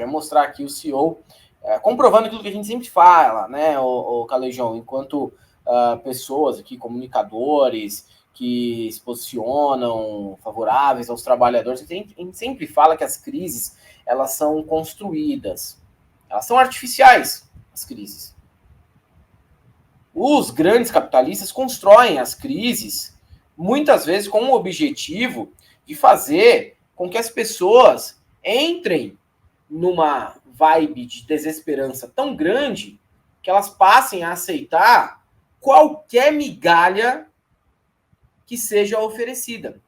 vai mostrar aqui o CEO comprovando aquilo que a gente sempre fala, né, o Calejão, enquanto pessoas aqui, comunicadores, que se posicionam favoráveis aos trabalhadores, a gente sempre fala que as crises, elas são construídas, elas são artificiais, as crises. Os grandes capitalistas constroem as crises, muitas vezes com o objetivo de fazer com que as pessoas entrem numa vibe de desesperança tão grande que elas passem a aceitar qualquer migalha que seja oferecida.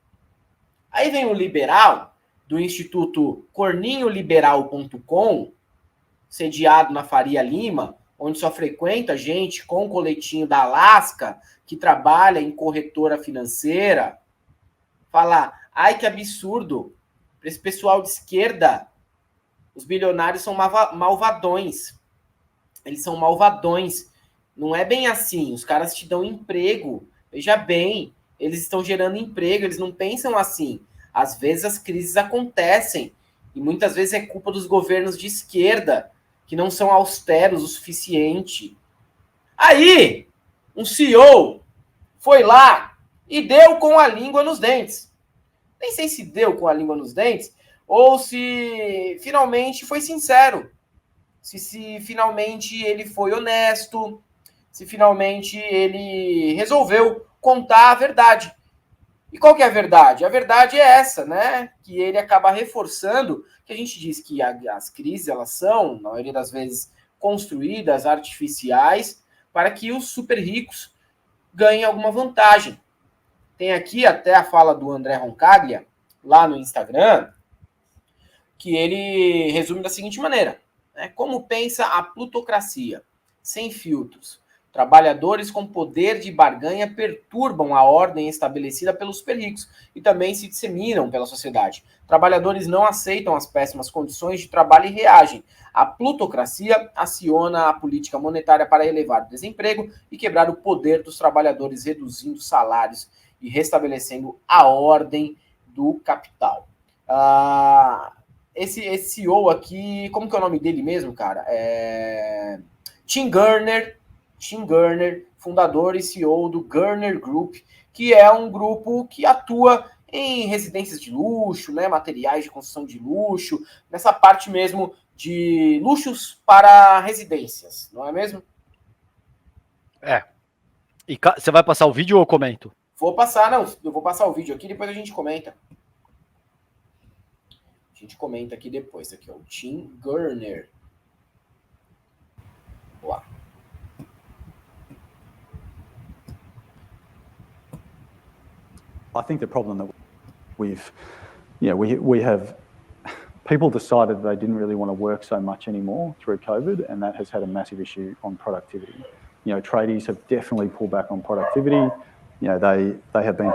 Aí vem o liberal do Instituto corninholiberal.com, sediado na Faria Lima, onde só frequenta gente com coletinho da Alaska, que trabalha em corretora financeira, falar, ai que absurdo, para esse pessoal de esquerda, os bilionários são malvadões. Eles são malvadões. Não é bem assim, os caras te dão emprego, veja bem, eles estão gerando emprego, eles não pensam assim. Às vezes as crises acontecem, e muitas vezes é culpa dos governos de esquerda, que não são austeros o suficiente. Aí, um CEO foi lá e deu com a língua nos dentes. Nem sei se deu com a língua nos dentes, ou se finalmente foi sincero. Se finalmente ele foi honesto, se finalmente ele resolveu contar a verdade. E qual que é a verdade? A verdade é essa, né? Que ele acaba reforçando que a gente diz que as crises, elas são, na maioria das vezes, construídas, artificiais, para que os super ricos ganhem alguma vantagem. Tem aqui até a fala do André Roncaglia, lá no Instagram, que ele resume da seguinte maneira, né? Como pensa a plutocracia? Sem filtros. Trabalhadores com poder de barganha perturbam a ordem estabelecida pelos super ricos e também se disseminam pela sociedade. Trabalhadores não aceitam as péssimas condições de trabalho e reagem. A plutocracia aciona a política monetária para elevar o desemprego e quebrar o poder dos trabalhadores, reduzindo salários e restabelecendo a ordem do capital. Esse CEO aqui, como que é o nome dele mesmo, cara? Tim Gurner, fundador e CEO do Gurner Group, que é um grupo que atua em residências de luxo, né, materiais de construção de luxo, nessa parte mesmo de luxos para residências, não é mesmo? E você vai passar o vídeo ou eu comento? Eu vou passar o vídeo aqui, depois a gente comenta. A gente comenta aqui depois. Aqui, ó, o Tim Gurner. Lá. I think the problem that we have people decided they didn't really want to work so much anymore through COVID, and that has had a massive issue on productivity. Tradies have definitely pulled back on productivity. They have been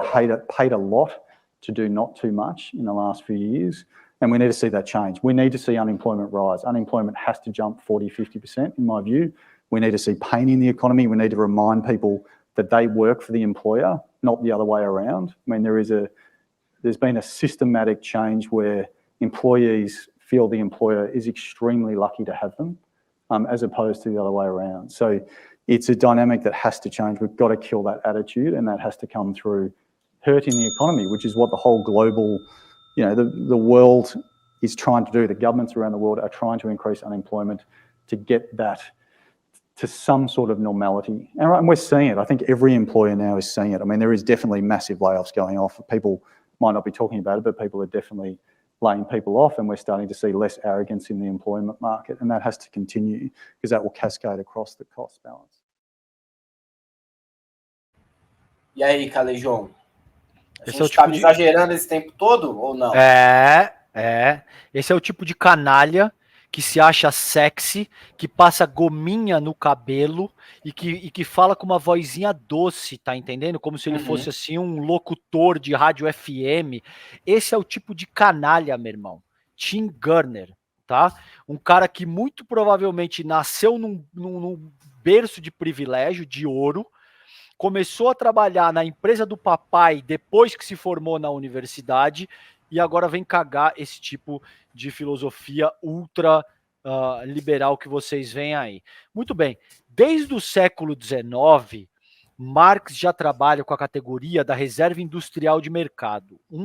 paid a lot to do not too much in the last few years, and we need to see that change. We need to see unemployment rise. Unemployment has to jump 40, 50%, in my view. We need to see pain in the economy. We need to remind people that they work for the employer, not the other way around. I mean, there's been a systematic change where employees feel the employer is extremely lucky to have them, as opposed to the other way around. So it's a dynamic that has to change. We've got to kill that attitude, and that has to come through hurting the economy, which is what the whole global, the world is trying to do. The governments around the world are trying to increase unemployment to get that to some sort of normality. And we're seeing it. I think every employer now is seeing it. I mean, there is definitely massive layoffs going off. People might not be talking about it, but people are definitely laying people off, and we're starting to see less arrogance in the employment market, and that has to continue because that will cascade across the cost balance. E aí, Calejão? A gente está exagerando esse tempo todo ou não? Esse é o tipo de canalha que se acha sexy, que passa gominha no cabelo e que fala com uma vozinha doce, tá entendendo? Como se ele fosse assim um locutor de rádio FM. Esse é o tipo de canalha, meu irmão. Tim Gurner, tá? Um cara que muito provavelmente nasceu num berço de privilégio, de ouro, começou a trabalhar na empresa do papai depois que se formou na universidade e agora vem cagar esse tipo de filosofia ultra liberal que vocês veem aí. Muito bem, desde o século XIX, Marx já trabalha com a categoria da reserva industrial de mercado. Um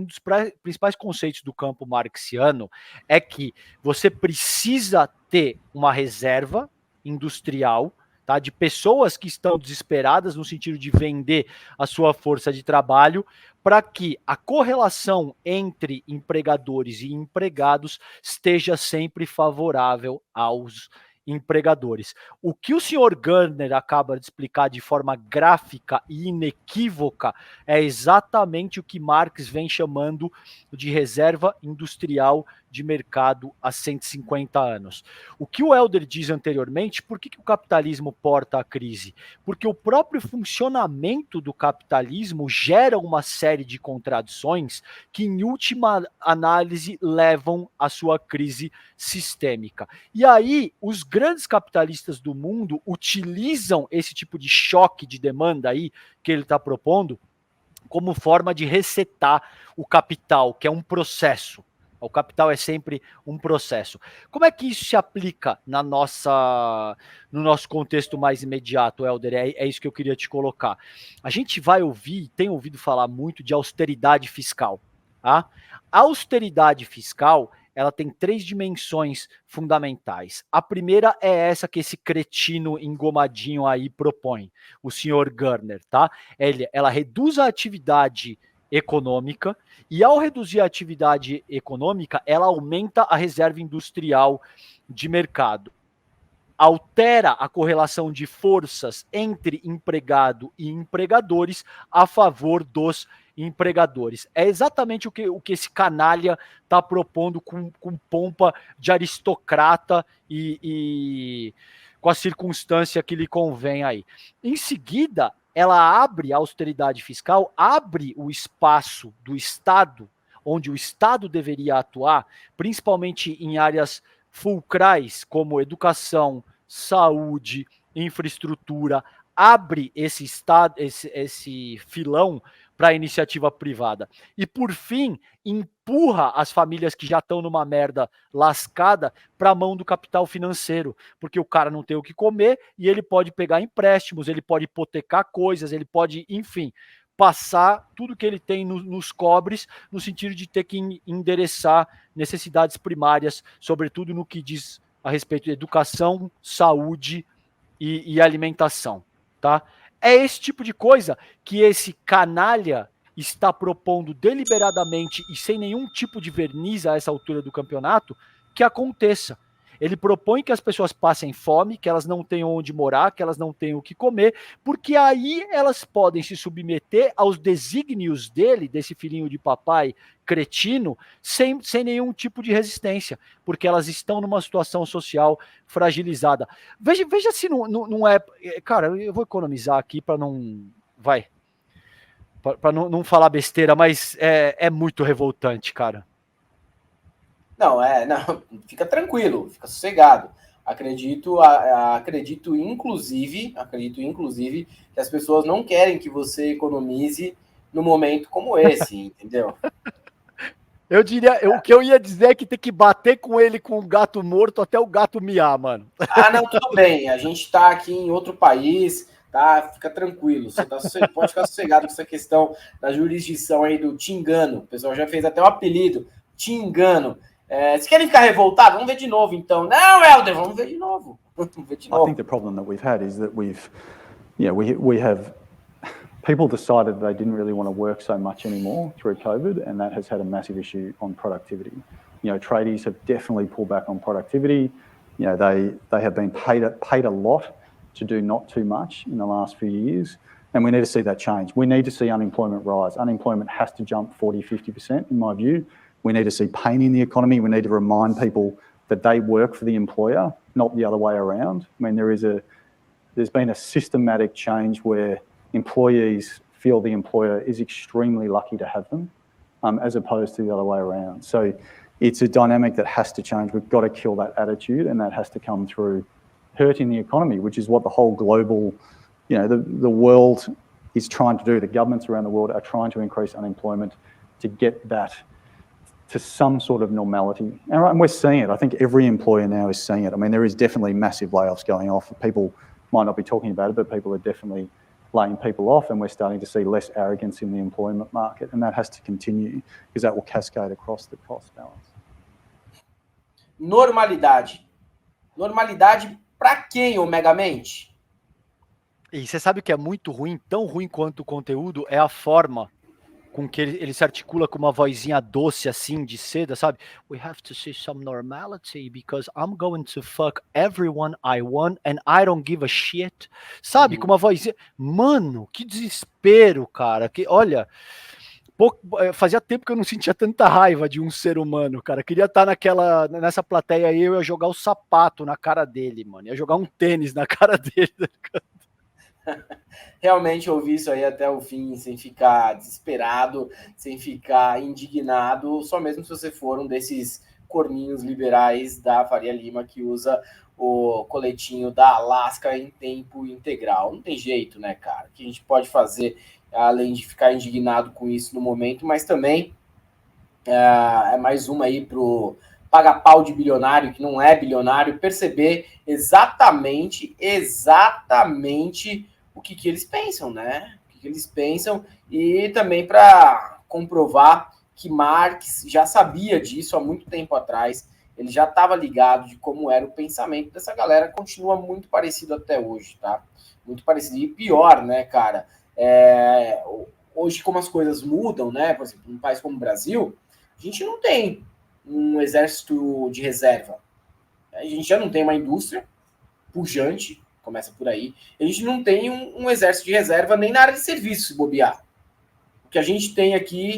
dos principais conceitos do campo marxiano é que você precisa ter uma reserva industrial, tá, de pessoas que estão desesperadas no sentido de vender a sua força de trabalho, para que a correlação entre empregadores e empregados esteja sempre favorável aos empregadores. O que o senhor Gurner acaba de explicar de forma gráfica e inequívoca é exatamente o que Marx vem chamando de reserva industrial de mercado há 150 anos. O que o Helder diz anteriormente, por que o capitalismo porta a crise? Porque o próprio funcionamento do capitalismo gera uma série de contradições que, em última análise, levam à sua crise sistêmica. E aí, os grandes capitalistas do mundo utilizam esse tipo de choque de demanda aí que ele está propondo como forma de resetar o capital, que é um processo. O capital é sempre um processo. Como é que isso se aplica no nosso contexto mais imediato, Helder? É isso que eu queria te colocar. A gente vai ouvir, tem ouvido falar muito de austeridade fiscal. Tá? A austeridade fiscal, ela tem 3 dimensões fundamentais. A primeira é essa que esse cretino engomadinho aí propõe, o senhor Gurner, tá? Ela reduz a atividade econômica, e ao reduzir a atividade econômica, ela aumenta a reserva industrial de mercado. Altera a correlação de forças entre empregado e empregadores a favor dos empregadores. É exatamente o que esse canalha está propondo com pompa de aristocrata e com a circunstância que lhe convém aí. Em seguida, ela abre a austeridade fiscal, abre o espaço do Estado, onde o Estado deveria atuar, principalmente em áreas fulcrais, como educação, saúde, infraestrutura, abre esse filão para a iniciativa privada. E, por fim, empurra as famílias que já estão numa merda lascada para a mão do capital financeiro, porque o cara não tem o que comer e ele pode pegar empréstimos, ele pode hipotecar coisas, ele pode, enfim, passar tudo que ele tem nos cobres, no sentido de ter que endereçar necessidades primárias, sobretudo no que diz a respeito de educação, saúde e alimentação, tá? É esse tipo de coisa que esse canalha está propondo deliberadamente e sem nenhum tipo de verniz a essa altura do campeonato que aconteça. Ele propõe que as pessoas passem fome, que elas não tenham onde morar, que elas não tenham o que comer, porque aí elas podem se submeter aos desígnios dele, desse filhinho de papai cretino, sem nenhum tipo de resistência, porque elas estão numa situação social fragilizada. Veja se não é... Cara, eu vou economizar aqui para não... Vai. Para não falar besteira, mas é muito revoltante, cara. Não, fica tranquilo, fica sossegado. Acredito inclusive que as pessoas não querem que você economize num momento como esse, entendeu? Eu diria, o que eu ia dizer é que tem que bater com ele com o gato morto até o gato miar, mano. Ah, não, tudo bem. A gente tá aqui em outro país, tá? Fica tranquilo. Você pode ficar sossegado com essa questão da jurisdição aí do Tingano. O pessoal já fez até um apelido, Tingano. Se querem ficar revoltados, vamos ver de novo, então. Não, Helder, vamos ver de novo. I think the problem that we've had is that we have people decided they didn't really want to work so much anymore through COVID, and that has had a massive issue on productivity. Tradies have definitely pulled back on productivity. They have been paid a lot to do not too much in the last few years, and we need to see that change. We need to see unemployment rise. Unemployment has to jump 40, 50%, in my view. We need to see pain in the economy. We need to remind people that they work for the employer, not the other way around. I mean, there's been a systematic change where employees feel the employer is extremely lucky to have them, as opposed to the other way around. So it's a dynamic that has to change. We've got to kill that attitude, and that has to come through hurting the economy, which is what the whole global, the world is trying to do. The governments around the world are trying to increase unemployment to get that to some sort of normality. And we're seeing it. I think every employer now is seeing it. I mean, there is definitely massive layoffs going off. People might not be talking about it, but people are definitely laying people off, and we're starting to see less arrogance in the employment market, and that has to continue because that will cascade across the cost balance. Normalidade. Normalidade para quem, Omegamente? E você sabe o que é muito ruim, tão ruim quanto o conteúdo, é a forma com que ele se articula com uma vozinha doce assim, de seda, sabe? We have to see some normality because I'm going to fuck everyone I want and I don't give a shit. Sabe? Com uma vozinha... Mano, que desespero, cara. Que, olha, fazia tempo que eu não sentia tanta raiva de um ser humano, cara. Queria estar nessa plateia aí, eu ia jogar o sapato na cara dele, mano. Ia jogar um tênis na cara dele. Realmente ouvir isso aí até o fim, sem ficar desesperado, sem ficar indignado, só mesmo se você for um desses corninhos liberais da Faria Lima que usa o coletinho da Alaska em tempo integral. Não tem jeito, né, cara? O que a gente pode fazer, além de ficar indignado com isso no momento, mas também é mais uma aí pro paga-pau de bilionário, que não é bilionário, perceber exatamente o que eles pensam, né? O que eles pensam, e também para comprovar que Marx já sabia disso há muito tempo atrás, ele já estava ligado de como era o pensamento dessa galera, continua muito parecido até hoje, tá? Muito parecido, e pior, né, cara? Hoje, como as coisas mudam, né? Por exemplo, num país como o Brasil, a gente não tem um exército de reserva. A gente já não tem uma indústria pujante, começa por aí. A gente não tem um exército de reserva nem na área de serviço, se bobear. O que a gente tem aqui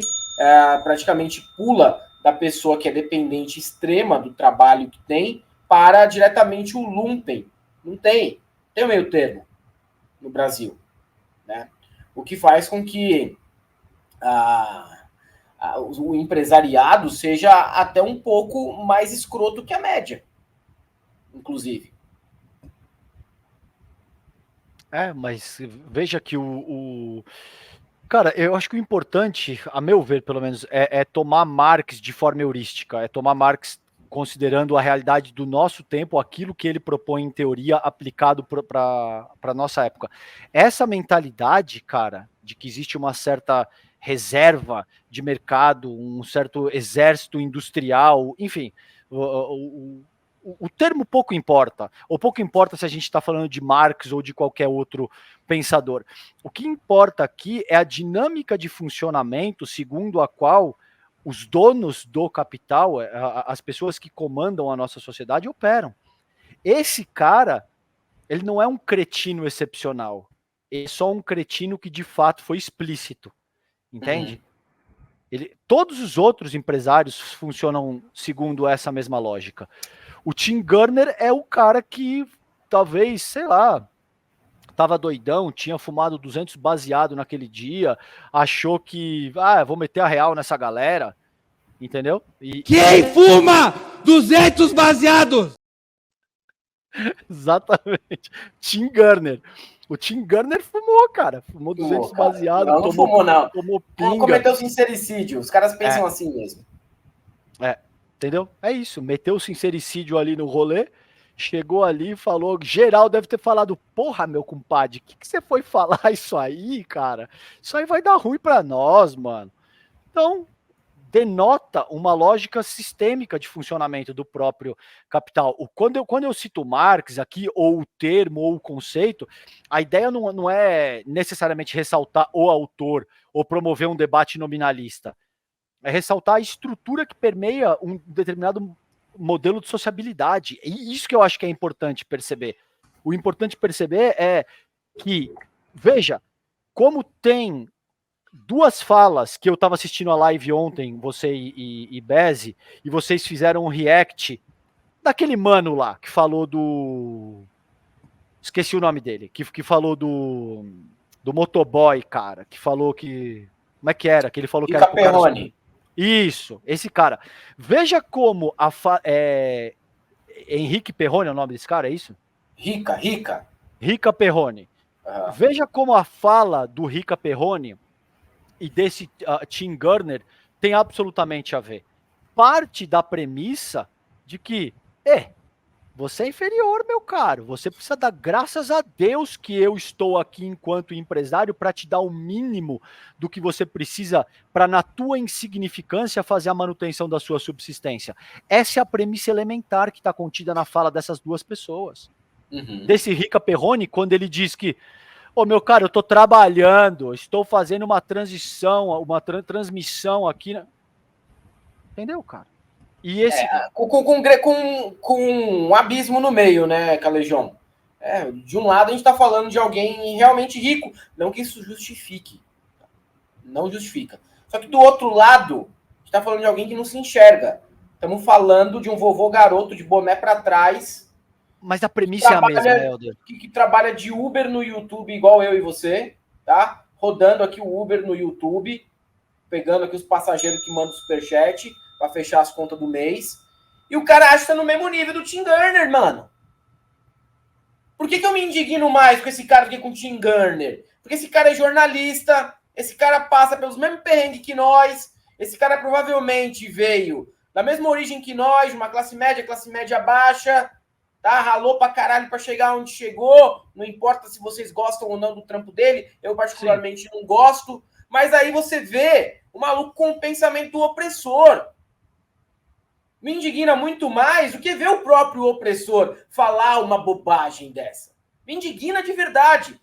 praticamente pula da pessoa que é dependente extrema do trabalho que tem para diretamente o lumpen. Não tem o meio termo no Brasil, né? O que faz com que o empresariado seja até um pouco mais escroto que a média, inclusive. Mas veja que Cara, eu acho que o importante, a meu ver, pelo menos, é tomar Marx de forma heurística, é tomar Marx considerando a realidade do nosso tempo, aquilo que ele propõe em teoria aplicado para a nossa época. Essa mentalidade, cara, de que existe uma certa reserva de mercado, um certo exército industrial, enfim, o termo pouco importa, ou pouco importa se a gente está falando de Marx ou de qualquer outro pensador. O que importa aqui é a dinâmica de funcionamento segundo a qual os donos do capital, as pessoas que comandam a nossa sociedade, operam. Esse cara, ele não é um cretino excepcional, ele é só um cretino que de fato foi explícito, entende? Todos os outros empresários funcionam segundo essa mesma lógica. O Tim Gurner é o cara que talvez, sei lá, tava doidão, tinha fumado 200 baseado naquele dia, achou que, vou meter a real nessa galera, entendeu? Quem fuma 200 baseados? Exatamente. Tim Gurner. O Tim Gurner fumou, cara. Fumou 200 baseado. Não fumou, não. Tomou pinga. Não cometeu sincericídio. Os caras pensam assim mesmo. Entendeu? É isso. Meteu o sincericídio ali no rolê, chegou ali e falou. Geral deve ter falado: porra, meu compadre, o que você foi falar isso aí, cara? Isso aí vai dar ruim pra nós, mano. Então, denota uma lógica sistêmica de funcionamento do próprio capital. Quando eu cito Marx aqui, ou o termo, ou o conceito, a ideia não é necessariamente ressaltar o autor ou promover um debate nominalista. É ressaltar a estrutura que permeia um determinado modelo de sociabilidade. E isso que eu acho que é importante perceber. O importante perceber é que, veja, como tem duas falas que eu estava assistindo a live ontem, você e Beze, e vocês fizeram um react daquele mano lá, que falou do... Esqueci o nome dele, que falou do motoboy, cara, que falou que... Como é que era? Que ele falou que era... Perrone. Isso, esse cara. Veja como Henrique Perrone é o nome desse cara, é isso? Rica Perrone. Veja como a fala do Rica Perrone e desse Tim Gurner tem absolutamente a ver. parte da premissa de que, você é inferior, meu caro. Você precisa dar graças a Deus que eu estou aqui enquanto empresário para te dar o mínimo do que você precisa para, na tua insignificância, fazer a manutenção da sua subsistência. Essa é a premissa elementar que está contida na fala dessas duas pessoas. Desse Rica Perrone, quando ele diz que, meu caro, eu estou trabalhando, estou fazendo uma transição, uma transmissão aqui. Entendeu, cara? E esse... com um abismo no meio, né, Calejão? De um lado, a gente está falando de alguém realmente rico. Não que isso justifique. Não justifica. Só que do outro lado, a gente está falando de alguém que não se enxerga. Estamos falando de um vovô garoto de boné para trás. Mas a premissa é a mesma, Helder. Que trabalha de Uber no YouTube, igual eu e você, tá? Rodando aqui o Uber no YouTube, pegando aqui os passageiros que mandam superchat para fechar as contas do mês. E o cara acha que tá no mesmo nível do Tim Gurner, mano. Por que eu me indigno mais com esse cara do que com o Tim Gurner? Porque esse cara é jornalista, esse cara passa pelos mesmos perrengues que nós, esse cara provavelmente veio da mesma origem que nós, de uma classe média baixa, tá? Ralou pra caralho pra chegar onde chegou, não importa se vocês gostam ou não do trampo dele, eu particularmente não gosto, mas aí você vê o maluco com o pensamento do opressor. Me indigna muito mais do que ver o próprio opressor falar uma bobagem dessa. Me indigna de verdade.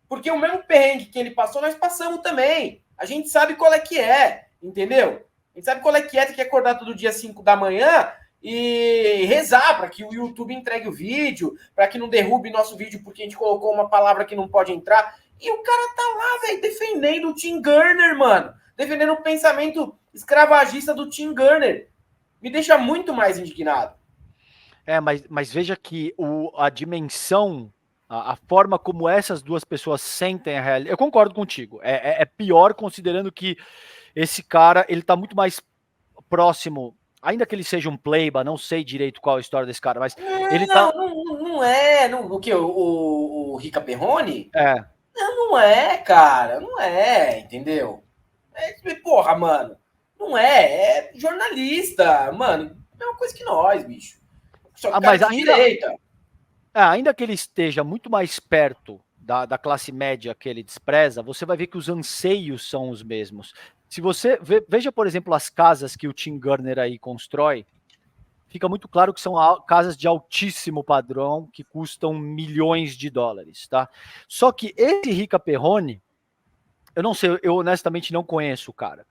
Porque o mesmo perrengue que ele passou, nós passamos também. A gente sabe qual é que é, entendeu? A gente sabe qual é que é, tem que acordar todo dia às 5 da manhã e rezar para que o YouTube entregue o vídeo, para que não derrube nosso vídeo porque a gente colocou uma palavra que não pode entrar. E o cara tá lá, velho, defendendo o Tim Gurner, mano. Defendendo o pensamento escravagista do Tim Gurner. Me deixa muito mais indignado. Mas veja que a dimensão, a forma como essas duas pessoas sentem a realidade... Eu concordo contigo. É pior considerando que esse cara, ele tá muito mais próximo, ainda que ele seja um playboy, não sei direito qual é a história desse cara, mas ele tá... Não é. O que? O Rica Perrone? É. Não é, cara. Não é, entendeu? Porra, mano. Não é jornalista, mano. É uma coisa que nós, bicho. Só que mas ainda que ele esteja muito mais perto da classe média que ele despreza, você vai ver que os anseios são os mesmos. Se você veja, por exemplo, as casas que o Tim Gurner aí constrói, fica muito claro que são casas de altíssimo padrão que custam milhões de dólares, tá? Só que esse Rica Perrone, eu não sei, eu honestamente não conheço o cara.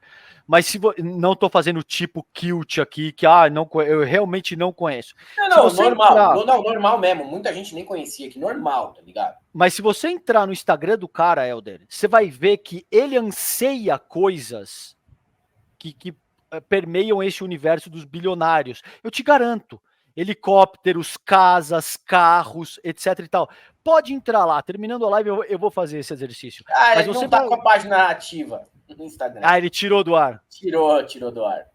Mas se não tô fazendo tipo cute aqui, que eu realmente não conheço. Não, normal. Normal mesmo. Muita gente nem conhecia aqui. Normal, tá ligado? Mas se você entrar no Instagram do cara, Helder, você vai ver que ele anseia coisas que permeiam esse universo dos bilionários. Eu te garanto. Helicópteros, casas, carros, etc e tal. Pode entrar lá. Terminando a live, eu vou fazer esse exercício. Mas ele não tá com a página ativa no Instagram. Ele tirou do ar. Tirou do ar.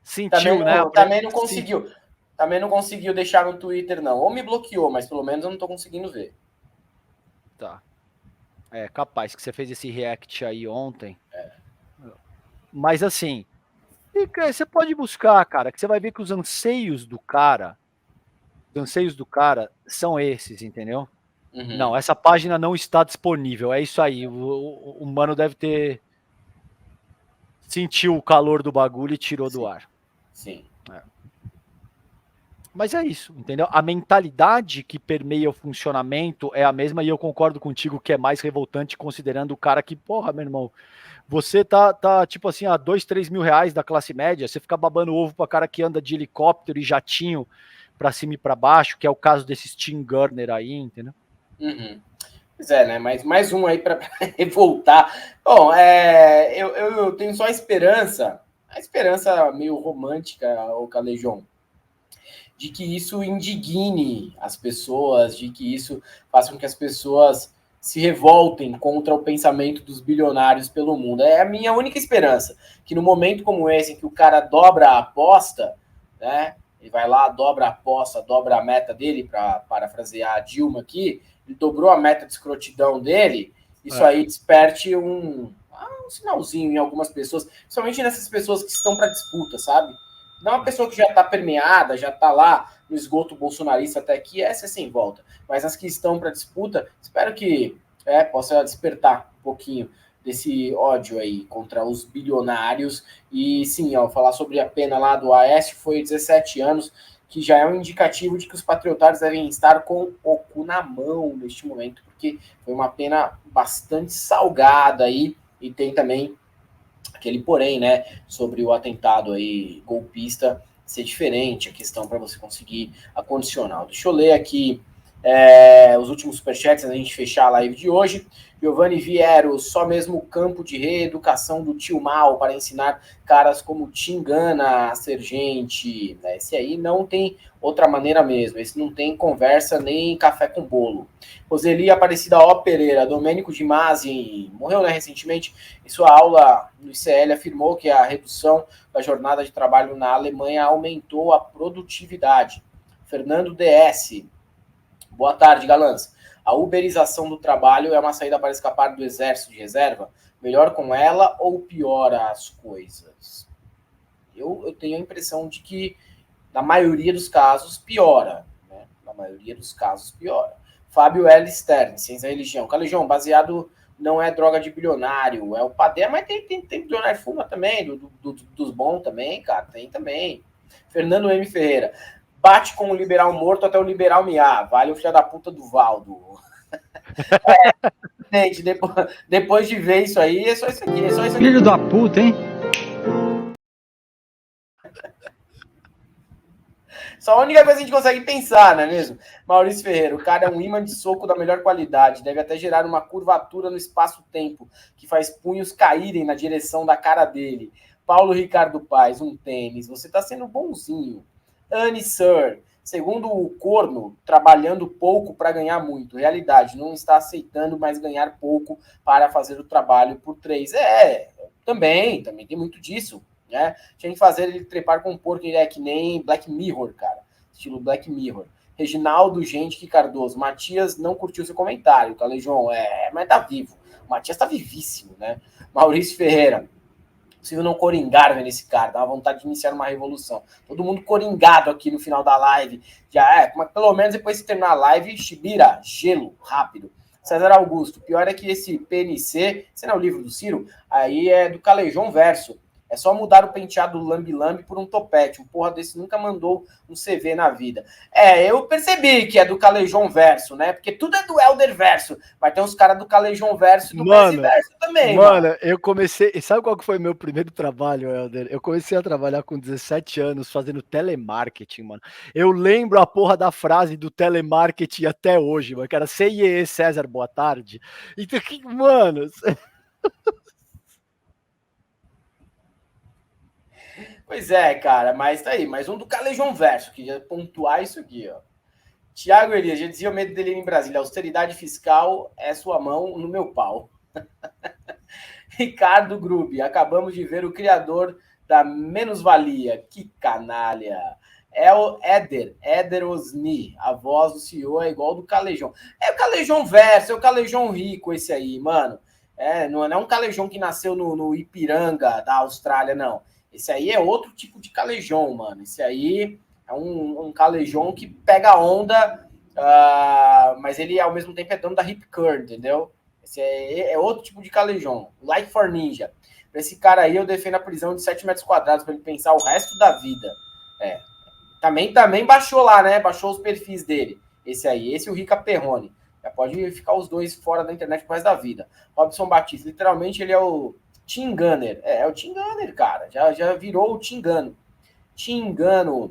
Sentiu, né? Também não conseguiu. Também não conseguiu deixar no Twitter, não. Ou me bloqueou, mas pelo menos eu não tô conseguindo ver. Tá. Capaz que você fez esse react aí ontem. Mas assim, você pode buscar, cara, que você vai ver que os anseios do cara são esses, entendeu? Uhum. Não, essa página não está disponível. É isso aí. O mano deve ter sentiu o calor do bagulho e tirou do ar. Sim. Mas é isso, entendeu? A mentalidade que permeia o funcionamento é a mesma e eu concordo contigo que é mais revoltante considerando o cara que, porra, meu irmão, você tá tipo assim, a 2, 3 mil reais da classe média, você fica babando ovo pra cara que anda de helicóptero e jatinho pra cima e pra baixo, que é o caso desses Tim Gurner aí, entendeu? Uhum. Pois é, né? Mais um aí pra revoltar. Bom, eu tenho só a esperança meio romântica, o Calejão, de que isso indigne as pessoas, de que isso faça com que as pessoas se revoltem contra o pensamento dos bilionários pelo mundo. É a minha única esperança, que no momento como esse, em que o cara dobra a aposta, né? Ele vai lá, dobra a aposta, dobra a meta dele, para parafrasear a Dilma aqui, ele dobrou a meta de escrotidão dele, isso aí desperte um sinalzinho em algumas pessoas, principalmente nessas pessoas que estão para disputa, sabe? Não uma pessoa que já está permeada, já está lá no esgoto bolsonarista até aqui, essa é sem volta. Mas as que estão para disputa, espero que possa despertar um pouquinho desse ódio aí contra os bilionários. E sim, falar sobre a pena lá do Aécio foi 17 anos, que já é um indicativo de que os patriotários devem estar com o cu na mão neste momento, porque foi uma pena bastante salgada aí, e tem também aquele porém, né, sobre o atentado aí golpista ser diferente, a questão para você conseguir a condicional. Deixa eu ler aqui os últimos superchats antes da gente fechar a live de hoje. Giovanni Viero, só mesmo campo de reeducação do tio Mal para ensinar caras como Tingana a ser gente. Esse aí não tem outra maneira mesmo. Esse não tem conversa nem café com bolo. Roseli Aparecida O. Pereira, Domênico de Masi, morreu, né, recentemente. Em sua aula no ICL afirmou que a redução da jornada de trabalho na Alemanha aumentou a produtividade. Fernando DS, boa tarde, galãs. A uberização do trabalho é uma saída para escapar do exército de reserva? Melhor com ela ou piora as coisas? Eu tenho a impressão de que, na maioria dos casos, piora. Né? Na maioria dos casos, piora. Fábio L. Stern, Ciência e Religião. Calejão, baseado não é droga de bilionário, é o padê, mas tem bilionário fuma também, dos bons também, cara, tem também. Fernando M. Ferreira. Bate com o liberal morto até o liberal miar. Vale o filho da puta do Valdo. Gente, depois de ver isso aí, é só isso aqui. É só isso aqui. Filho da puta, hein? Só a única coisa que a gente consegue pensar, não é mesmo? Maurício Ferreira, o cara é um imã de soco da melhor qualidade. Deve até gerar uma curvatura no espaço-tempo, que faz punhos caírem na direção da cara dele. Paulo Ricardo Paes, um tênis. Você tá sendo bonzinho. Anne Sir, segundo o corno, trabalhando pouco para ganhar muito. Realidade, não está aceitando mais ganhar pouco para fazer o trabalho por 3. Também tem muito disso, né? Tinha que fazer ele trepar com um porco, ele é que nem Black Mirror, cara. Estilo Black Mirror. Reginaldo Gente Cardoso. Matias não curtiu seu comentário, tá, Legião? Mas tá vivo. O Matias tá vivíssimo, né? Maurício Ferreira. Possível não coringar vendo esse cara, dá uma vontade de iniciar uma revolução. Todo mundo coringado aqui no final da live. Mas pelo menos depois de terminar a live, Shibira, gelo, rápido. César Augusto, pior é que esse PNC, esse não é o livro do Ciro, aí é do Calejão Verso. É só mudar o penteado lambi-lambi por um topete. Um porra desse nunca mandou um CV na vida. Eu percebi que é do Calejão Verso, né? Porque tudo é do Elder Verso. Vai ter uns caras do Calejão Verso e do PS Verso também, mano. Eu comecei... Sabe qual que foi meu primeiro trabalho, Elder? Eu comecei a trabalhar com 17 anos fazendo telemarketing, mano. Eu lembro a porra da frase do telemarketing até hoje, mano. Que era CIE, César, boa tarde. Então, mano... Pois é, cara, mas tá aí. Mais um do Calejão Verso, que já pontuar isso aqui, ó. Tiago Elias, já dizia o medo dele em Brasília. Austeridade fiscal é sua mão no meu pau. Ricardo Grubi, acabamos de ver o criador da menos-valia. Que canalha. É o Éder Osni. A voz do CEO é igual do Calejão. É o Calejão Verso, é o Calejão Rico esse aí, mano. Não é um Calejão que nasceu no Ipiranga da Austrália, não. Esse aí é outro tipo de calejão, mano. Esse aí é um calejão que pega onda, mas ele, ao mesmo tempo, é dono da Hip Curl, entendeu? Esse é outro tipo de calejão. Like for Ninja. Pra esse cara aí, eu defendo a prisão de 7 metros quadrados pra ele pensar o resto da vida. Também baixou lá, né? Baixou os perfis dele. Esse aí. Esse e o Rica Perrone. Já pode ficar os dois fora da internet pro resto da vida. Robson Batista. Literalmente, ele é o Tim Gunner. É o Tim Gunner, cara. Já virou o Tim Gunner. Tim Gunner.